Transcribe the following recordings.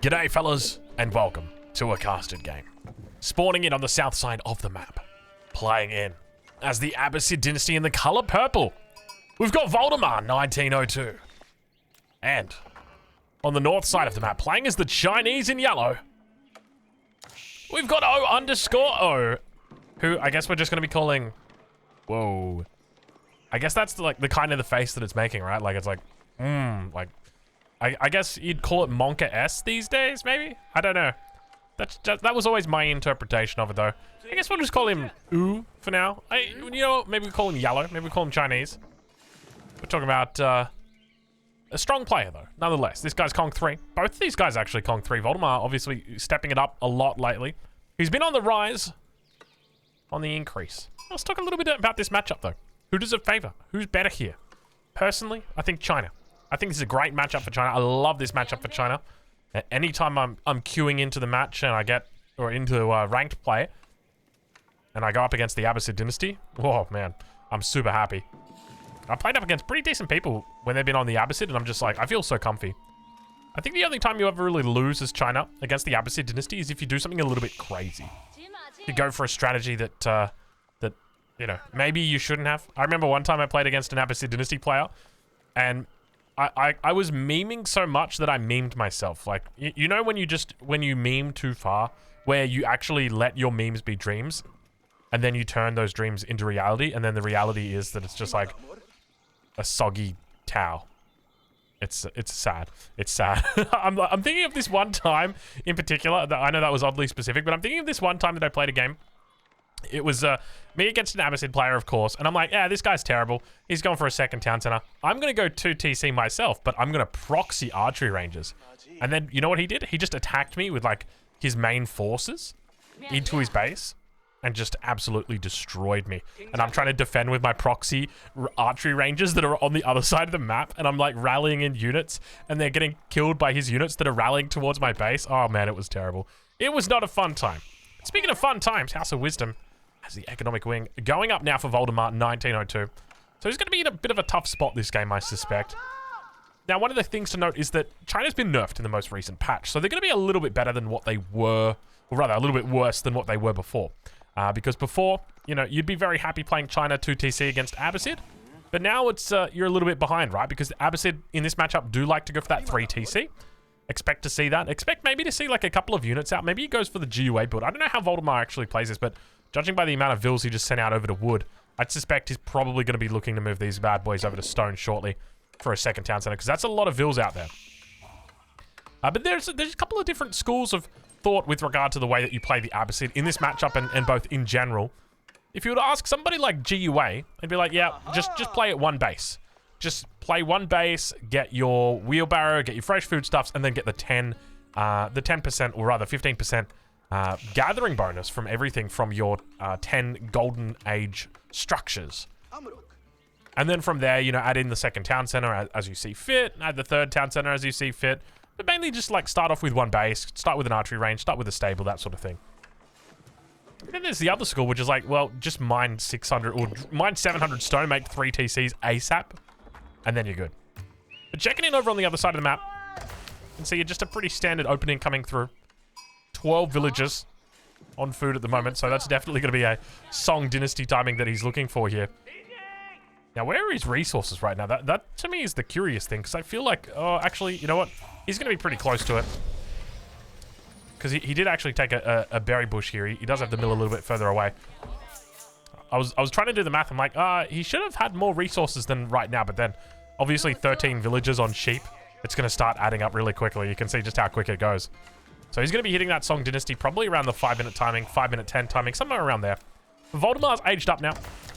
G'day fellas, and welcome to a casted game. Spawning in on the south side of the map. Playing in as the Abbasid dynasty in the color purple. We've got Voldemar 1902. And on the north side of the map, playing as the Chinese in yellow, we've got O_O, who I guess we're just going to be calling... Whoa. I guess that's the kind of the face that it's making, right? Like, it's like, I guess you'd call it Monka S these days, maybe? I don't know. That was always my interpretation of it, though. I guess we'll just call him Oo for now. You know, maybe we call him Yellow. Maybe we call him Chinese. We're talking about a strong player, though, nonetheless. This guy's Kong 3. Both of these guys actually Kong 3. Voldemar, obviously, stepping it up a lot lately. He's been on the rise, on the increase. Let's talk a little bit about this matchup, though. Who does it favor? Who's better here? Personally, I think China. I think this is a great matchup for China. I love this matchup for China. Anytime I'm queuing into the match and I get, or into ranked play, and I go up against the Abbasid dynasty, oh man, I'm super happy. I played up against pretty decent people when they've been on the Abbasid, and I'm just like, I feel so comfy. I think the only time you ever really lose as China against the Abbasid dynasty is if you do something a little bit crazy. You go for a strategy that, you know, maybe you shouldn't have. I remember one time I played against an Abbasid dynasty player, and I was memeing so much that I memed myself. Like, you know when you meme too far, where you actually let your memes be dreams, and then you turn those dreams into reality, and then the reality is that it's just like a soggy towel. It's sad. It's sad. I'm thinking of this one time in particular. I know that was oddly specific, but I'm thinking of this one time that I played a game. It was me against an Abbasid player, of course, and I'm like, yeah, this guy's terrible. He's going for a second town center. I'm going to go 2 TC myself, but I'm going to proxy archery ranges. And then, you know what he did? He just attacked me with, like, his main forces into his base and just absolutely destroyed me. And I'm trying to defend with my proxy archery ranges that are on the other side of the map, and I'm, like, rallying in units, and they're getting killed by his units that are rallying towards my base. Oh, man, it was terrible. It was not a fun time. Speaking of fun times, House of Wisdom has the economic wing going up now for Voldemar 1902. So he's going to be in a bit of a tough spot this game, I suspect. Now, one of the things to note is that China's been nerfed in the most recent patch, so they're going to be a little bit better than what they were, or rather, a little bit worse than what they were before. Because before, you know, you'd be very happy playing China 2 TC against Abbasid, but now it's you're a little bit behind, right? Because Abbasid in this matchup do like to go for that 3 TC. Expect to see that. Expect maybe to see like a couple of units out. Maybe he goes for the GUA build. I don't know how Voldemar actually plays this, but judging by the amount of vills he just sent out over to wood, I'd suspect he's probably going to be looking to move these bad boys over to stone shortly for a second town center, because that's a lot of vills out there. But there's a couple of different schools of thought with regard to the way that you play the Abbasid in this matchup and both in general. If you were to ask somebody like GUA, they'd be like, yeah, just play at one base. Just play one base, get your wheelbarrow, get your fresh foodstuffs, and then get the 10%, or rather 15% gathering bonus from everything from your 10 golden age structures. And then from there, you know, add in the second town center as you see fit, add the third town center as you see fit, but mainly just like start off with one base, start with an archery range, start with a stable, that sort of thing. And then there's the other school, which is like, well, just mine 600 or mine 700 stone, make 3 TCs ASAP. And then you're good. But checking in over on the other side of the map, you can see just a pretty standard opening coming through. 12 villagers on food at the moment, so that's definitely going to be a Song Dynasty timing that he's looking for here. Now, where are his resources right now? That to me is the curious thing, because I feel like, oh, actually, you know what? He's going to be pretty close to it. Because he did actually take a berry bush here. He does have the mill a little bit further away. I was trying to do the math. I'm like, he should have had more resources than right now, but then obviously 13 villagers on sheep. It's going to start adding up really quickly. You can see just how quick it goes. So he's going to be hitting that Song Dynasty probably around the 5-minute timing, 5-minute 10 timing, somewhere around there. Voldemar's aged up now.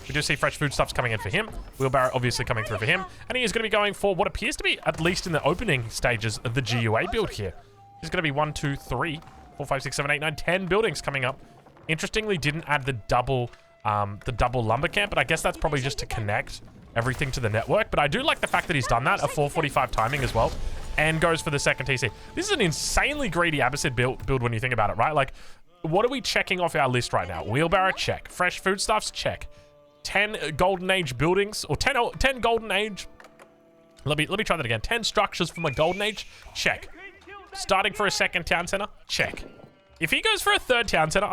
We do see fresh foodstuffs coming in for him. Wheelbarrow obviously coming through for him. And he is going to be going for what appears to be, at least in the opening stages of the GUA build here. There's going to be 1, 2, 3, 4, 5, 6, 7, 8, 9, 10 buildings coming up. Interestingly, didn't add the double lumber camp, but I guess that's probably just to connect everything to the network. But I do like the fact that he's done that, a 4:45 timing as well, and goes for the second TC. This is an insanely greedy Abbasid build when you think about it, right? Like, what are we checking off our list right now? Wheelbarrow, check. Fresh foodstuffs, check. 10 golden age buildings, or 10 golden age. Let me try that again. 10 structures from a golden age, check. Starting for a second town center? Check. If he goes for a third town center,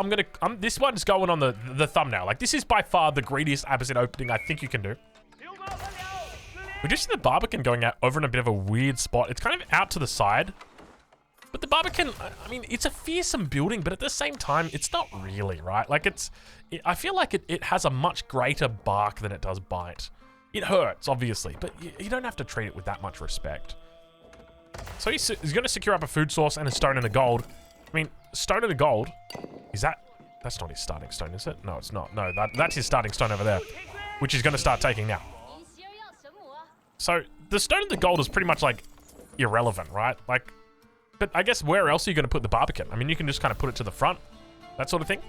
this one's going on the thumbnail. Like, this is by far the greediest Abbasid opening I think you can do. We just see the Barbican going out over in a bit of a weird spot. It's kind of out to the side. But the Barbican, I mean, it's a fearsome building, but at the same time, it's not really, right? Like, I feel like it has a much greater bark than it does bite. It hurts, obviously, but you don't have to treat it with that much respect. So he's going to secure up a food source and a stone and a gold. I mean, stone and a gold, that's not his starting stone, is it? No, it's not. No, that's his starting stone over there, which he's going to start taking now. So the stone and the gold is pretty much like irrelevant, right? Like, but I guess where else are you going to put the Barbican? I mean, you can just kind of put it to the front, that sort of thing.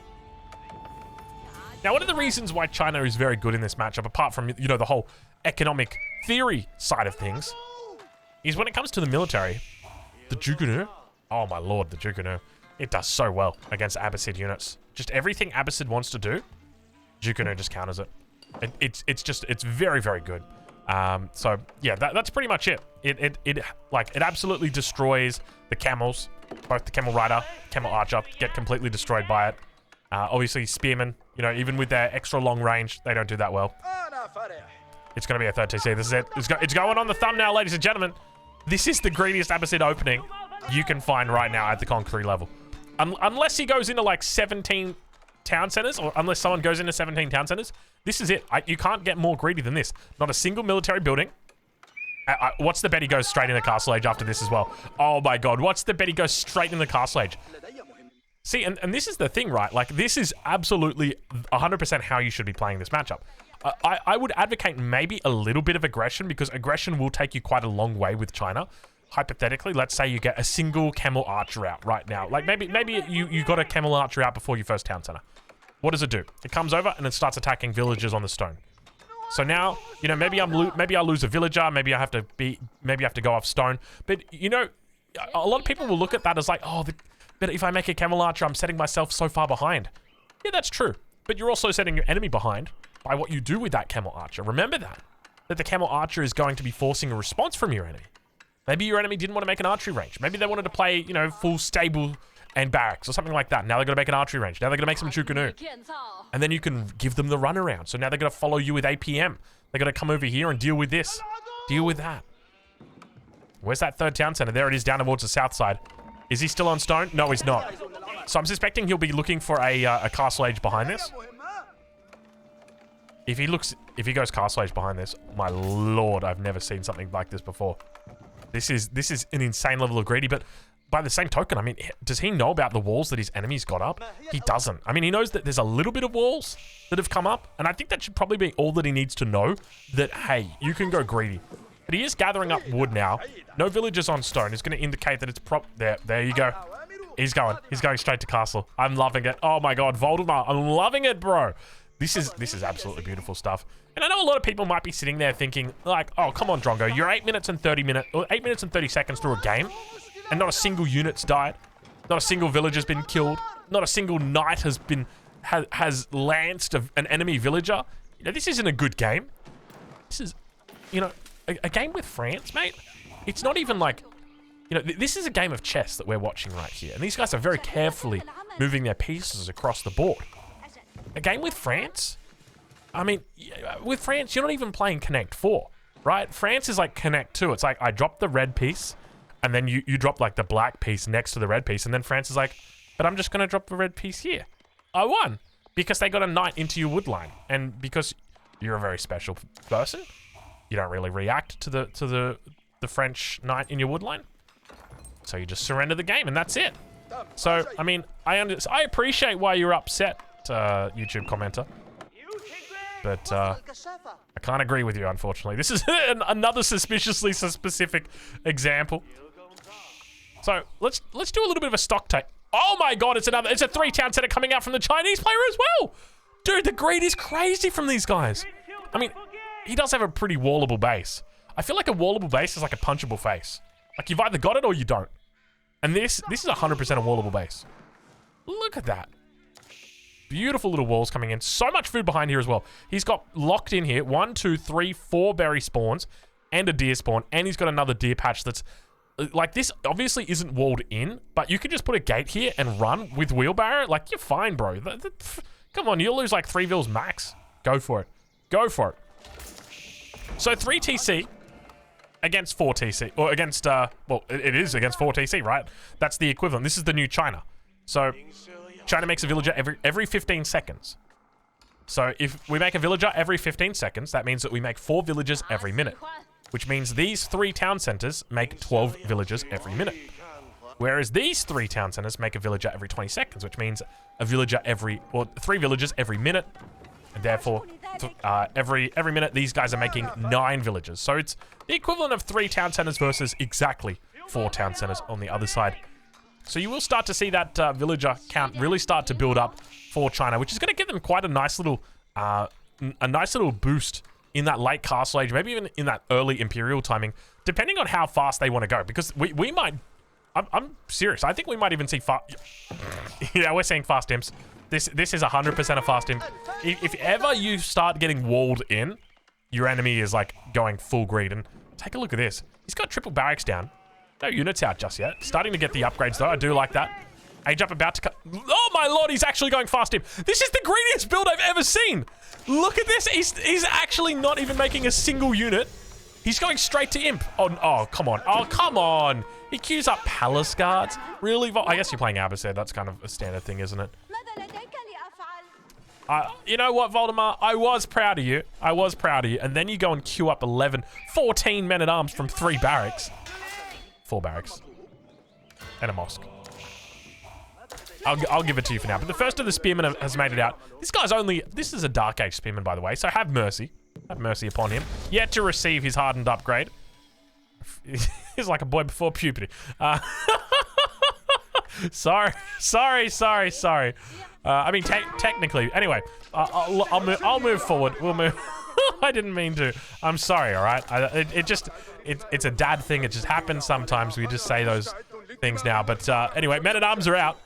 Now, one of the reasons why China is very good in this matchup, apart from, you know, the whole economic theory side of things, is when it comes to the military, the Jugunu, oh my lord, the Jugunu, it does so well against Abbasid units. Just everything Abbasid wants to do, Jugunu just counters it. It's very, very good. So yeah, that's pretty much it. It absolutely destroys the camels. Both the camel rider, camel archer get completely destroyed by it. Obviously spearmen, you know, even with their extra long range, they don't do that well. It's going to be a third TC. This is it. It's going on the thumbnail, ladies and gentlemen. This is the greediest Abbasid opening you can find right now at the Conqueror level. Unless he goes into like 17 town centers, or unless someone goes into 17 town centers, this is it. You can't get more greedy than this. Not a single military building. What's the bet he goes straight into Castle Age after this as well? Oh my god, what's the bet he goes straight into Castle Age? See, and this is the thing, right? Like, this is absolutely 100% how you should be playing this matchup. I would advocate maybe a little bit of aggression, because aggression will take you quite a long way with China. Hypothetically, let's say you get a single camel archer out right now. Like, maybe you got a camel archer out before your first town center. What does it do? It comes over and it starts attacking villagers on the stone. So now, you know, maybe I lose a villager, maybe I have to go off stone. But, you know, a lot of people will look at that as like, oh, but if I make a camel archer, I'm setting myself so far behind. Yeah, that's true. But you're also setting your enemy behind by what you do with that camel archer. Remember that the camel archer is going to be forcing a response from your enemy. Maybe your enemy didn't want to make an archery range. Maybe they wanted to play, you know, full stable and barracks or something like that. Now they're going to make an archery range. Now they're going to make some Chukunu. And then you can give them the runaround. So now they're going to follow you with APM. They're going to come over here and deal with this. Deal with that. Where's that third town center? There it is, down towards the south side. Is he still on stone? No, he's not. So I'm suspecting he'll be looking for a Castle Age behind this. If he goes Castle Age behind this, my lord, I've never seen something like this before. This is an insane level of greedy, but by the same token, I mean, does he know about the walls that his enemies got up? He doesn't. I mean, he knows that there's a little bit of walls that have come up, and I think that should probably be all that he needs to know, that, hey, you can go greedy. But he is gathering up wood now. No villagers on stone is going to indicate that it's there you go. He's going straight to castle. I'm loving it. Oh my god, Voldemar, I'm loving it, bro. This is absolutely beautiful stuff. And I know a lot of people might be sitting there thinking, like, oh, come on, Drongo, you're 8 minutes and 30 seconds through a game, and not a single unit's died, not a single villager's been killed, not a single knight has lanced an enemy villager. You know, this isn't a good game. This is, you know, a game with France, mate. It's not even like, you know, this is a game of chess that we're watching right here, and these guys are very carefully moving their pieces across the board. A game with France? I mean, with France, you're not even playing Connect 4, right? France is like Connect 2. It's like, I drop the red piece, and then you drop like the black piece next to the red piece, and then France is like, but I'm just going to drop the red piece here. I won, because they got a knight into your wood line, and because you're a very special person, you don't really react to the French knight in your wood line, so you just surrender the game, and that's it. So, I mean, I appreciate why you're upset, YouTube commenter, but I can't agree with you, unfortunately. This is another suspiciously specific example. So let's do a little bit of a stock take. Oh my god, it's a 3-town center coming out from the Chinese player as well. Dude, the greed is crazy from these guys. I mean, he does have a pretty wallable base. I feel like a wallable base is like a punchable face. Like, you've either got it or you don't. And this is 100% a wallable base. Look at that. Beautiful little walls coming in. So much food behind here as well. He's got locked in here 1, 2, 3, 4 berry spawns and a deer spawn. And he's got another deer patch that's like, this obviously isn't walled in, but you could just put a gate here and run with wheelbarrow. Like, you're fine, bro. Come on, you'll lose like 3 vils max. Go for it. Go for it. So 3 TC against 4 TC, or against, well, it is against 4 TC, right? That's the equivalent. This is the new China. So China makes a villager every 15 seconds. So if we make a villager every 15 seconds, that means that we make 4 villagers every minute, which means these 3 town centers make 12 villagers every minute. Whereas these 3 town centers make a villager every 20 seconds, which means a villager every, or 3 villagers every minute. And therefore, every minute, these guys are making 9 villagers. So it's the equivalent of 3 town centers versus exactly 4 town centers on the other side. So you will start to see that villager count really start to build up for China, which is going to give them quite a nice little boost in that late Castle Age, maybe even in that early Imperial timing, depending on how fast they want to go. Because we might, I'm serious, I think we might even see yeah, we're seeing fast imps. This is 100% a fast imp. If ever you start getting walled in, your enemy is like going full greed. And take a look at this. He's got triple barracks down. No units out just yet. Starting to get the upgrades though. I do like that. Age up about to cut. Oh my lord, he's actually going fast imp. This is the greediest build I've ever seen. Look at this. He's actually not even making a single unit. He's going straight to imp. Oh, come on. Oh, come on. He queues up palace guards. Really? I guess you're playing Abbasid. That's kind of a standard thing, isn't it? You know what, Voldemar? I was proud of you. I was proud of you. And then you go and queue up 14 men-at-arms from 3 barracks. 4 barracks. And a mosque. I'll give it to you for now. But the first of the spearmen has made it out. This is a Dark Age spearman, by the way. So have mercy. Have mercy upon him. Yet to receive his hardened upgrade. He's like a boy before puberty. Sorry. I mean, technically. Anyway, I'll move forward. We'll move. I didn't mean to. I'm sorry, all right? It's a dad thing. It just happens sometimes. We just say those things now. But anyway, men-at-arms are out.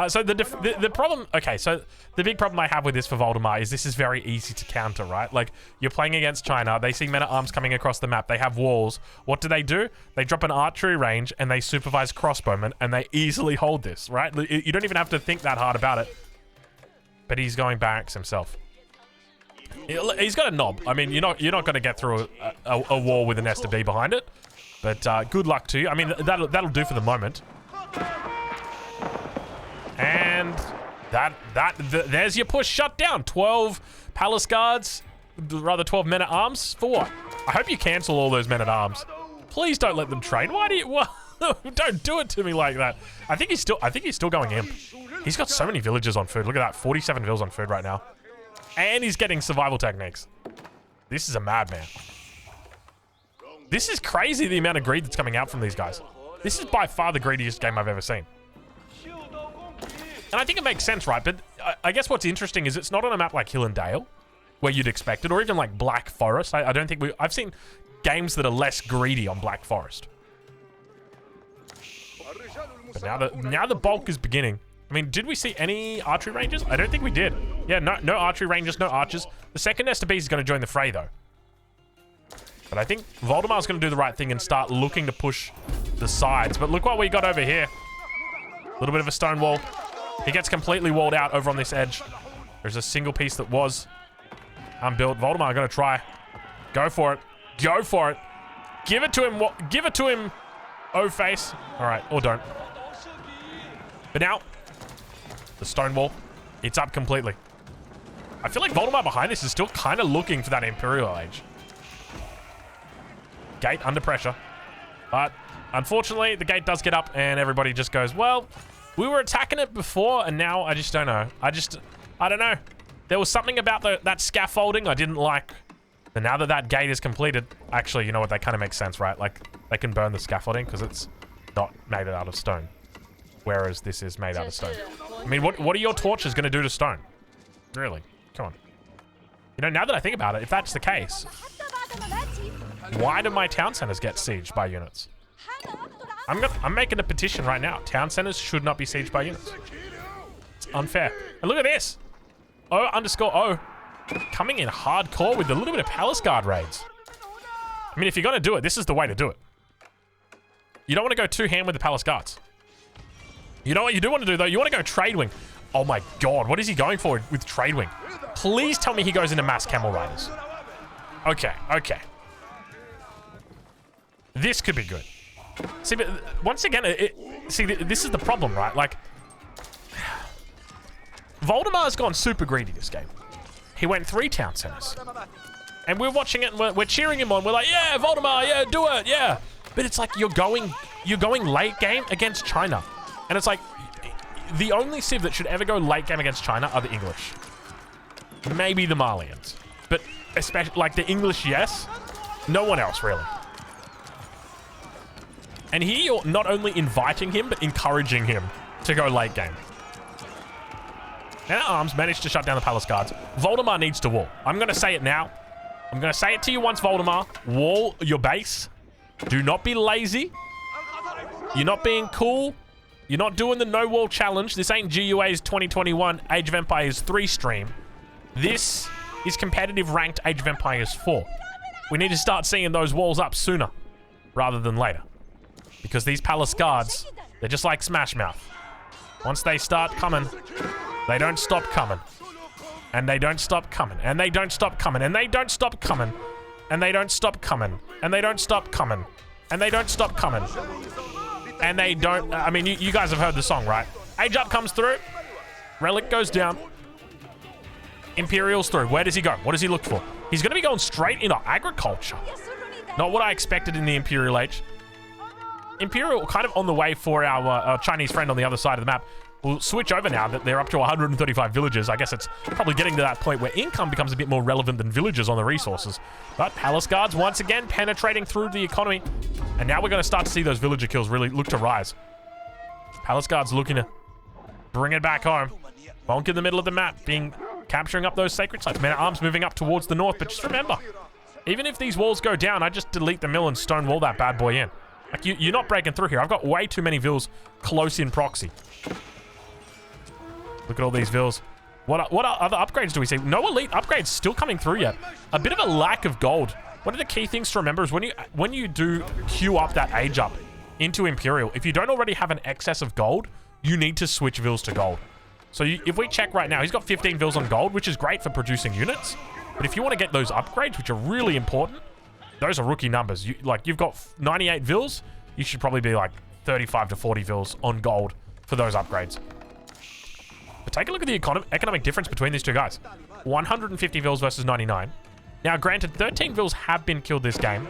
So the problem, okay, so the big problem I have with this for Voldemar is this is very easy to counter, right? Like, you're playing against China, they see men-at-arms coming across the map, they have walls. What do? They drop an archery range and they supervise crossbowmen and they easily hold this, right? You don't even have to think that hard about it. But he's going barracks himself. He's got a knob. I mean, you're not going to get through a wall with a nest of D behind it. But good luck to you. I mean, that'll do for the moment. And there's your push shut down. 12 palace guards, rather 12 men-at-arms. For what? I hope you cancel all those men-at-arms. Please don't let them train. Why do you? Don't do it to me like that. I think he's still going imp. He's got so many villagers on food. Look at that, 47 vills on food right now, and he's getting survival techniques. This is a madman. This is crazy. The amount of greed that's coming out from these guys. This is by far the greediest game I've ever seen. And I think it makes sense, right? But I guess what's interesting is it's not on a map like Hill and Dale, where you'd expect it, or even like Black Forest. I don't think I've seen games that are less greedy on Black Forest. But now the bulk is beginning. I mean, did we see any archery ranges? I don't think we did. Yeah, no archery ranges, no archers. The second nest of bees is going to join the fray, though. But I think Voldemar's going to do the right thing and start looking to push the sides. But look what we got over here. A little bit of a stone wall. He gets completely walled out over on this edge. There's a single piece that was unbuilt. Voldemar going to try. Go for it. Go for it. Give it to him. Give it to him. Oh, face. All right, or don't. But now, the stone wall, it's up completely. I feel like Voldemar behind this is still kind of looking for that Imperial Age. Gate under pressure. But unfortunately, the gate does get up and everybody just goes, well, we were attacking it before and now I just don't know. I don't know. There was something about that scaffolding I didn't like. And now that gate is completed, actually, you know what? That kind of makes sense, right? Like, they can burn the scaffolding because it's not made out of stone. Whereas this is made out of stone. I mean, what are your torches going to do to stone? Really? Come on. You know, now that I think about it, if that's the case, why do my town centers get sieged by units? I'm making a petition right now. Town centers should not be sieged by units. It's unfair. And look at this. O_O. Coming in hardcore with a little bit of Palace Guard raids. I mean, if you're going to do it, this is the way to do it. You don't want to go two-hand with the Palace Guards. You know what you do want to do, though? You want to go Trade Wing. Oh, my God. What is he going for with Trade Wing? Please tell me he goes into Mass Camel Riders. Okay, okay. This could be good. See, but once again, this is the problem, right? Like, Voldemar's gone super greedy this game. He went 3 town centers. And we're watching it and we're cheering him on. We're like, yeah, Voldemar, yeah, do it, yeah. But it's like you're going late game against China. And it's like, the only civ that should ever go late game against China are the English. Maybe the Malians. But especially, like, the English, yes. No one else, really. And here you're not only inviting him, but encouraging him to go late game. And Arms managed to shut down the Palace Guards. Voldemar needs to wall. I'm going to say it now. I'm going to say it to you once, Voldemar. Wall your base. Do not be lazy. You're not being cool. You're not doing the no wall challenge. This ain't GUA's 2021 Age of Empires 3 stream. This is competitive ranked Age of Empires 4. We need to start seeing those walls up sooner rather than later. Because these Palace Guards, they're just like Smash Mouth. Once they start coming, they don't stop coming. And they don't stop coming. And they don't stop coming. And they don't stop coming. And they don't stop coming. And they don't stop coming. And they don't stop coming. And they don't... I mean, you guys have heard the song, right? Age Up comes through. Relic goes down. Imperial's through. Where does he go? What does he look for? He's going to be going straight into agriculture. Not what I expected in the Imperial Age. Imperial kind of on the way for our Chinese friend on the other side of the map. We'll switch over now that they're up to 135 villages. I guess it's probably getting to that point where income becomes a bit more relevant than villages on the resources. But Palace Guards once again penetrating through the economy. And now we're going to start to see those villager kills really look to rise. Palace Guards looking to bring it back home. Bonk in the middle of the map, capturing up those sacred sites. Men at Arms moving up towards the north. But just remember, even if these walls go down, I just delete the mill and stonewall that bad boy in. Like, you're not breaking through here. I've got way too many vills close in proxy. Look at all these vills. What other upgrades do we see? No elite upgrades still coming through yet. A bit of a lack of gold. One of the key things to remember is when you do queue up that age up into Imperial, if you don't already have an excess of gold, you need to switch vills to gold. So if we check right now, he's got 15 vills on gold, which is great for producing units. But if you want to get those upgrades, which are really important, those are rookie numbers. You've got 98 vills, you should probably be like 35 to 40 vills on gold for those upgrades. But take a look at the economic difference between these two guys. 150 vills versus 99. Now, granted, 13 vills have been killed this game.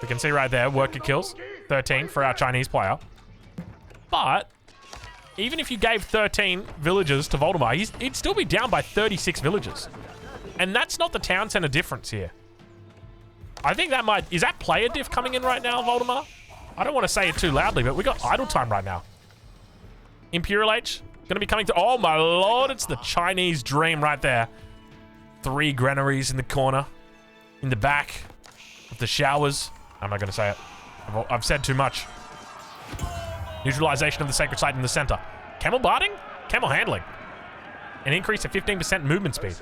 We can see right there, worker kills. 13 for our Chinese player. But even if you gave 13 villagers to Voldemar, he'd still be down by 36 villagers. And that's not the town center difference here. I think that might... Is that player diff coming in right now, Voldemar? I don't want to say it too loudly, but we got idle time right now. Imperial H going to be coming through. Oh, my lord. It's the Chinese dream right there. 3 granaries in the corner. In the back of the showers. I'm not going to say it. I've said too much. Neutralization of the sacred site in the center. Camel barding? Camel handling. An increase of 15% movement speed.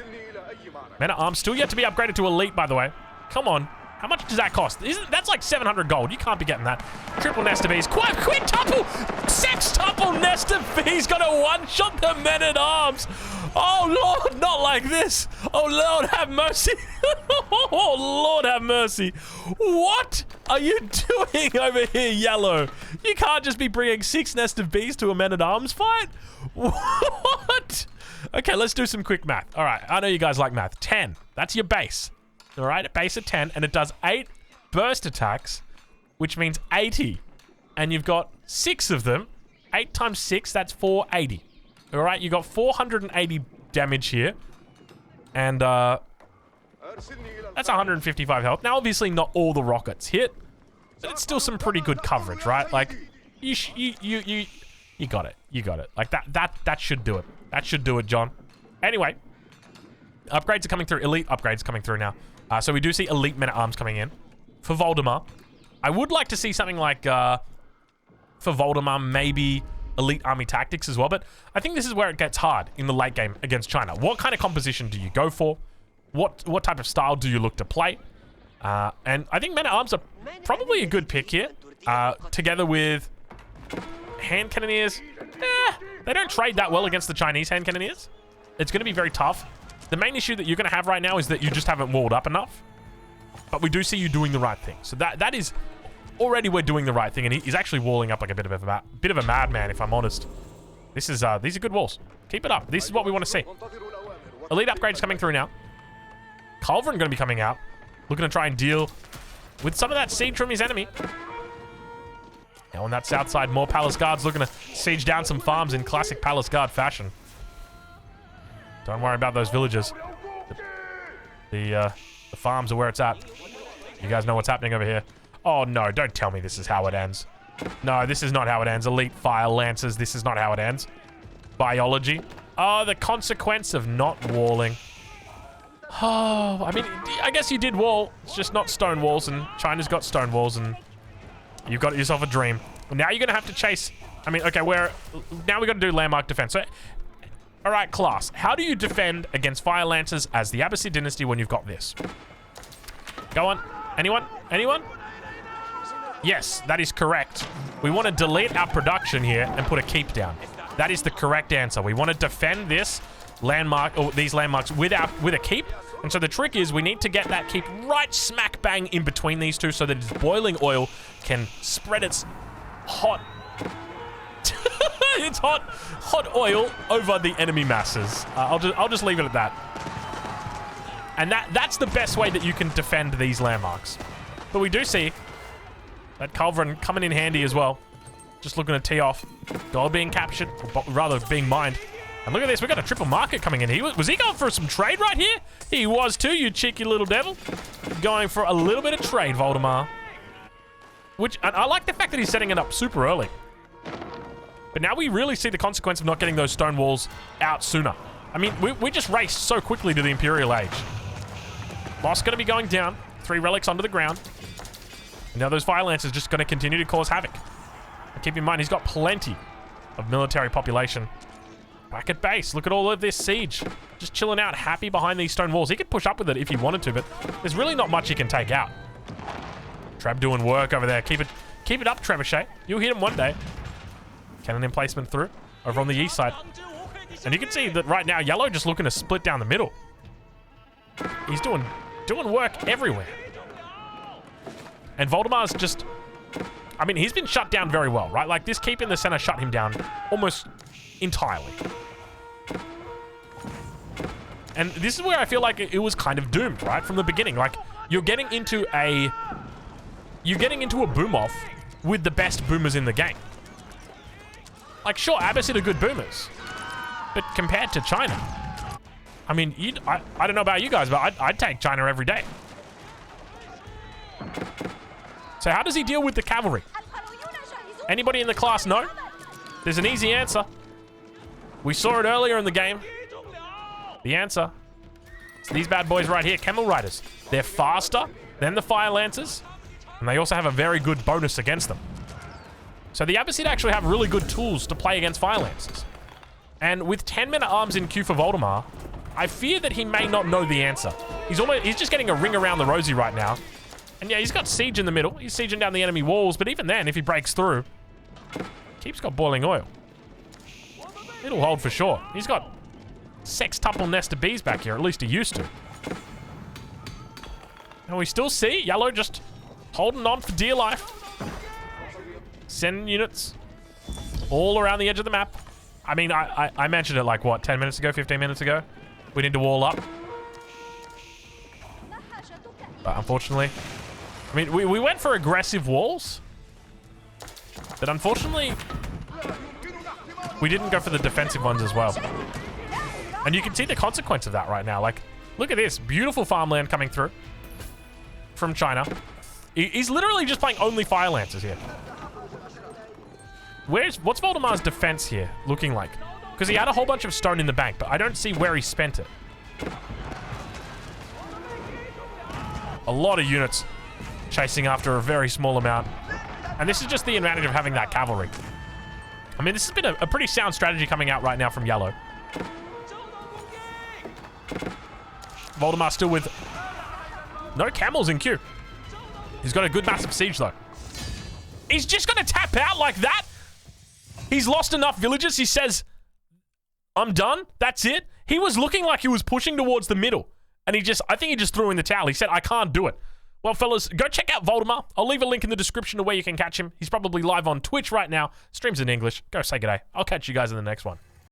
Men at Arms still yet to be upgraded to elite, by the way. Come on. How much does that cost? That's like 700 gold. You can't be getting that. Triple nest of V's. Quintuple! Sextuple nest of V's. Got to one-shot the Men at Arms. Oh, Lord, not like this. Oh, Lord, have mercy. Oh, Lord, have mercy. What are you doing over here, Yellow? You can't just be bringing 6 nest of Bees to a Men at Arms fight. What? Okay, let's do some quick math. All right, I know you guys like math. 10. That's your base. All right, a base of 10, and it does 8 burst attacks, which means 80. And you've got 6 of them. 8 times 6, that's 480. All right, you got 480 damage here. And that's 155 health. Now, obviously, not all the rockets hit, but it's still some pretty good coverage, right? Like, you got it. You got it. Like, that should do it. That should do it, John. Anyway, upgrades are coming through. Elite upgrades coming through now. So we do see elite men at arms coming in for Voldemar. I would like to see something like, for Voldemar, maybe elite army tactics as well. But I think this is where it gets hard in the late game against China. What kind of composition do you go for? What type of style do you look to play? And I think men at arms are probably a good pick here. together with hand cannoneers. They don't trade that well against the Chinese hand cannoneers. It's going to be very tough. The main issue that you're going to have right now is that you just haven't walled up enough. But we do see you doing the right thing. So that is already we're doing the right thing, and he's actually walling up like a bit of a madman, if I'm honest. These are good walls. Keep it up. This is what we want to see. Elite upgrades coming through now. Culverin going to be coming out, looking to try and deal with some of that siege from his enemy. Now on that south side, more Palace Guards looking to siege down some farms in classic Palace Guard fashion. Don't worry about those villagers. The farms are where it's at. You guys know what's happening over here. Oh no, don't tell me this is how it ends. No, this is not how it ends. Elite Fire Lancers, this is not how it ends. Biology. Oh, the consequence of not walling. Oh, I mean, I guess you did wall. It's just not stone walls, and China's got stone walls, and you've got yourself a dream. Now you're going to have to chase... I mean, okay, now we got to do landmark defense. So, all right, class. How do you defend against Fire Lancers as the Abbasid dynasty when you've got this? Go on. Anyone? Anyone? Yes, that is correct. We want to delete our production here and put a keep down. That is the correct answer. We want to defend this landmark, or these landmarks with a keep. And so the trick is we need to get that keep right smack bang in between these two so that its boiling oil can spread its hot hot oil over the enemy masses. I'll just leave it at that. And that's the best way that you can defend these landmarks. But we do see that Culverin coming in handy as well. Just looking to tee off. Gold being captured, or rather being mined. And look at this, we got a triple market coming in. Was he going for some trade right here? He was too, you cheeky little devil. Going for a little bit of trade, Voldemar. And I like the fact that he's setting it up super early. But now we really see the consequence of not getting those stone walls out sooner. I mean, we just raced so quickly to the Imperial Age. Loss going to be going down. 3 relics onto the ground. And now those Fire Lancers just going to continue to cause havoc. And keep in mind, he's got plenty of military population. Back at base. Look at all of this siege. Just chilling out, happy behind these stone walls. He could push up with it if he wanted to, but there's really not much he can take out. Treb doing work over there. Keep it up, Trebuchet. You'll hit him one day. Cannon emplacement through over on the east side. And you can see that right now, Yellow just looking to split down the middle. He's doing work everywhere. And Voldemar's just... I mean, he's been shut down very well, right? Like, this keep in the center shut him down almost entirely. And this is where I feel like it was kind of doomed, right? From the beginning. Like, you're getting into a boom-off with the best boomers in the game. Like, sure, Abbasid are good boomers. But compared to China... I mean, I don't know about you guys, but I'd take China every day. So how does he deal with the cavalry? Anybody in the class know? There's an easy answer. We saw it earlier in the game. The answer is these bad boys right here, Camel Riders. They're faster than the Fire Lancers, and they also have a very good bonus against them. So the Abbasid actually have really good tools to play against Fire Lancers. And with 10 men-at-arms in queue for Voldemar, I fear that he may not know the answer. He's just getting a ring around the rosy right now. And yeah, he's got siege in the middle. He's sieging down the enemy walls, but even then, if he breaks through, Keep's got boiling oil. It'll hold for sure. He's got sextuple nest of bees back here, at least he used to. And we still see Yellow just holding on for dear life. Sending units all around the edge of the map. I mean, I mentioned it like, what, 10 minutes ago, 15 minutes ago? We need to wall up. But unfortunately, I mean, we went for aggressive walls. But unfortunately, we didn't go for the defensive ones as well. And you can see the consequence of that right now. Like, look at this. Beautiful farmland coming through from China. He's literally just playing only Fire Lancers here. What's Voldemar's defense here looking like? Because he had a whole bunch of stone in the bank, but I don't see where he spent it. A lot of units chasing after a very small amount. And this is just the advantage of having that cavalry. I mean, this has been a pretty sound strategy coming out right now from Yellow. Voldemar still with no camels in queue. He's got a good massive siege, though. He's just going to tap out like that? He's lost enough villages. He says, I'm done. That's it. He was looking like he was pushing towards the middle. And I think he just threw in the towel. He said, I can't do it. Well, fellas, go check out Voldemar. I'll leave a link in the description to where you can catch him. He's probably live on Twitch right now. Streams in English. Go say g'day. I'll catch you guys in the next one.